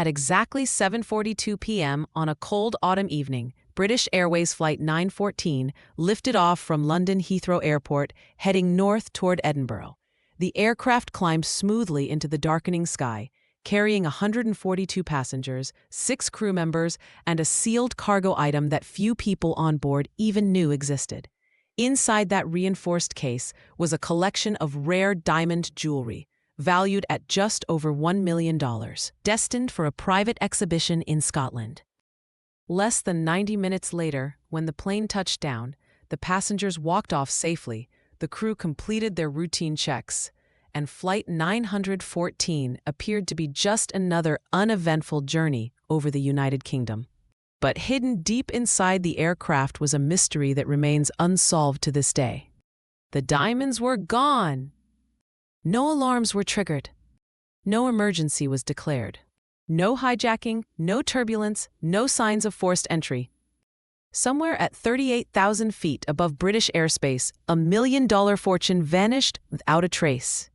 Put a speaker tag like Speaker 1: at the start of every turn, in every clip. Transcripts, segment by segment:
Speaker 1: At exactly 7:42 p.m. on a cold autumn evening, British Airways Flight 914 lifted off from London Heathrow Airport, heading north toward Edinburgh. The aircraft climbed smoothly into the darkening sky, carrying 142 passengers, 6 crew members, and a sealed cargo item that few people on board even knew existed. Inside that reinforced case was a collection of rare diamond jewelry, valued at just over $1 million, destined for a private exhibition in Scotland. Less than 90 minutes later, when the plane touched down, the passengers walked off safely, the crew completed their routine checks, and Flight 914 appeared to be just another uneventful journey over the United Kingdom. But hidden deep inside the aircraft was a mystery that remains unsolved to this day. The diamonds were gone. No alarms were triggered. No emergency was declared. No hijacking, no turbulence, no signs of forced entry. Somewhere at 38,000 feet above British airspace, a $1 million fortune vanished without a trace.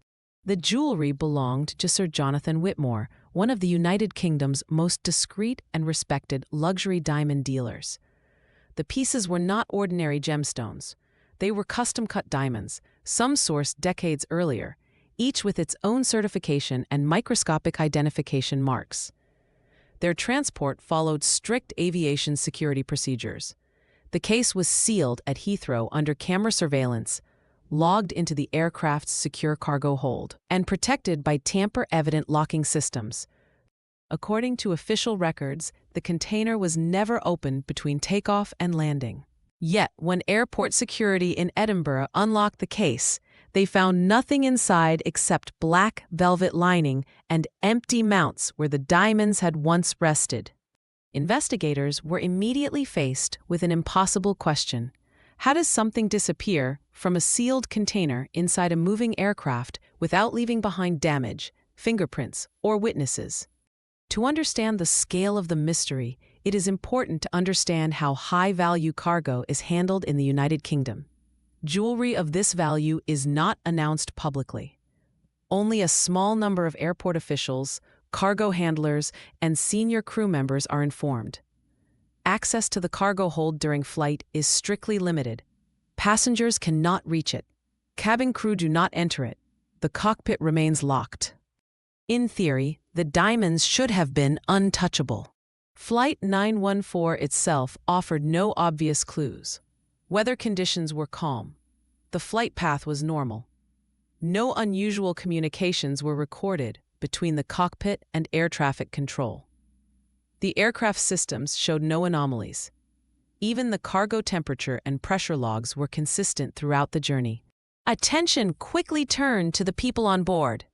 Speaker 1: The jewelry belonged to Sir Jonathan Whitmore, one of the United Kingdom's most discreet and respected luxury diamond dealers. The pieces were not ordinary gemstones. They were custom-cut diamonds, some sourced decades earlier, each with its own certification and microscopic identification marks. Their transport followed strict aviation security procedures. The case was sealed at Heathrow under camera surveillance, logged into the aircraft's secure cargo hold, and protected by tamper-evident locking systems. According to official records, the container was never opened between takeoff and landing. Yet, when airport security in Edinburgh unlocked the case, they found nothing inside except black velvet lining and empty mounts where the diamonds had once rested. Investigators were immediately faced with an impossible question. How does something disappear from a sealed container inside a moving aircraft without leaving behind damage, fingerprints, or witnesses? To understand the scale of the mystery, it is important to understand how high-value cargo is handled in the United Kingdom. Jewelry of this value is not announced publicly. Only a small number of airport officials, cargo handlers, and senior crew members are informed. Access to the cargo hold during flight is strictly limited. Passengers cannot reach it. Cabin crew do not enter it. The cockpit remains locked. In theory, the diamonds should have been untouchable. Flight 914 itself offered no obvious clues. Weather conditions were calm. The flight path was normal. No unusual communications were recorded between the cockpit and air traffic control. The aircraft systems showed no anomalies. Even the cargo temperature and pressure logs were consistent throughout the journey. Attention quickly turned to the people on board.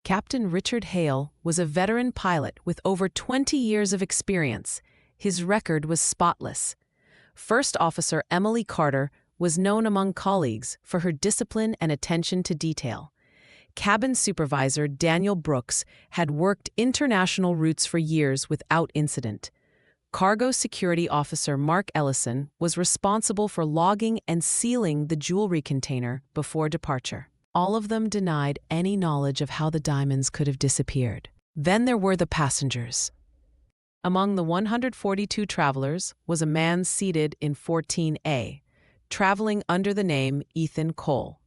Speaker 1: Captain Richard Hale was a veteran pilot with over 20 years of experience. His record was spotless. First Officer Emily Carter was known among colleagues for her discipline and attention to detail. Cabin Supervisor Daniel Brooks had worked international routes for years without incident. Cargo Security Officer Mark Ellison was responsible for logging and sealing the jewelry container before departure. All of them denied any knowledge of how the diamonds could have disappeared. Then there were the passengers. Among the 142 travelers was a man seated in 14A, traveling under the name Ethan Cole.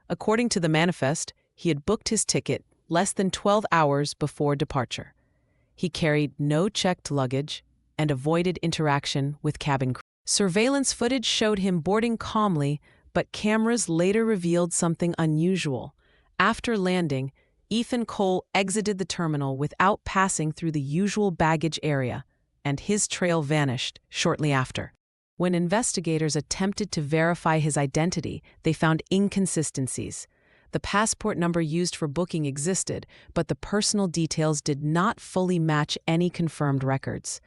Speaker 1: According to the manifest, he had booked his ticket less than 12 hours before departure. He carried no checked luggage and avoided interaction with cabin crew. Surveillance footage showed him boarding calmly, but cameras later revealed something unusual. After landing, Ethan Cole exited the terminal without passing through the usual baggage area, and his trail vanished shortly after. When investigators attempted to verify his identity, they found inconsistencies. The passport number used for booking existed, but the personal details did not fully match any confirmed records.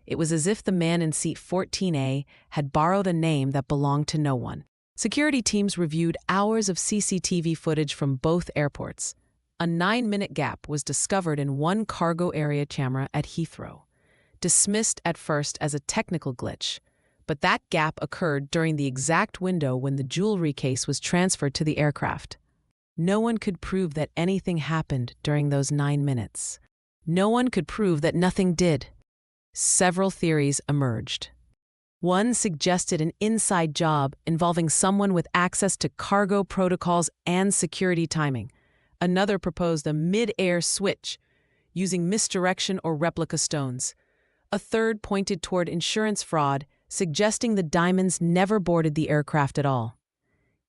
Speaker 1: It was as if the man in seat 14A had borrowed a name that belonged to no one. Security teams reviewed hours of CCTV footage from both airports. A 9-minute gap was discovered in one cargo area camera at Heathrow. Dismissed at first as a technical glitch, but that gap occurred during the exact window when the jewelry case was transferred to the aircraft. No one could prove that anything happened during those 9 minutes. no one could prove that nothing did. Several theories emerged. One suggested an inside job involving someone with access to cargo protocols and security timing. Another proposed a mid-air switch, using misdirection or replica stones. A third pointed toward insurance fraud, suggesting the diamonds never boarded the aircraft at all.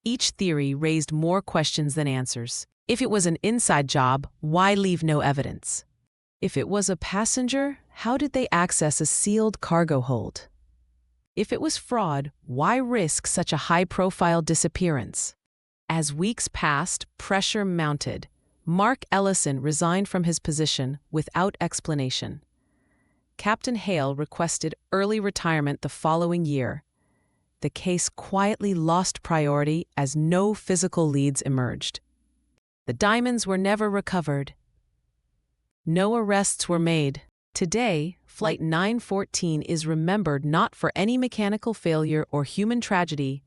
Speaker 1: Each theory raised more questions than answers. If it was an inside job, why leave no evidence? If it was a passenger, how did they access a sealed cargo hold? If it was fraud, why risk such a high-profile disappearance? As weeks passed, pressure mounted. Mark Ellison resigned from his position without explanation. Captain Hale requested early retirement the following year. The case quietly lost priority as no physical leads emerged. The diamonds were never recovered. No arrests were made. Today, Flight 914 is remembered not for any mechanical failure or human tragedy,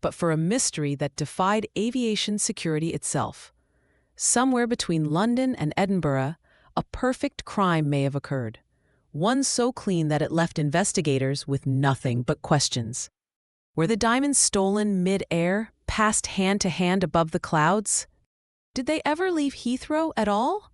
Speaker 1: but for a mystery that defied aviation security itself. Somewhere between London and Edinburgh, a perfect crime may have occurred, one so clean that it left investigators with nothing but questions. Were the diamonds stolen mid-air, passed hand to hand above the clouds? Did they ever leave Heathrow at all?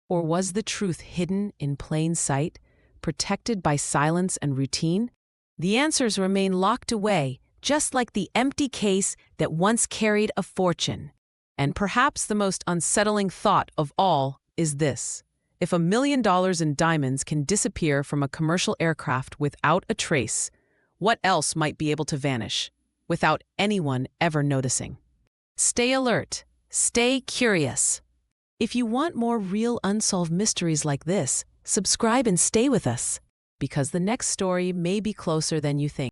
Speaker 1: Or was the truth hidden in plain sight, protected by silence and routine? The answers remain locked away, just like the empty case that once carried a fortune. And perhaps the most unsettling thought of all is this: if $1 million in diamonds can disappear from a commercial aircraft without a trace, what else might be able to vanish without anyone ever noticing? Stay alert. Stay curious. If you want more real unsolved mysteries like this, subscribe and stay with us, because the next story may be closer than you think.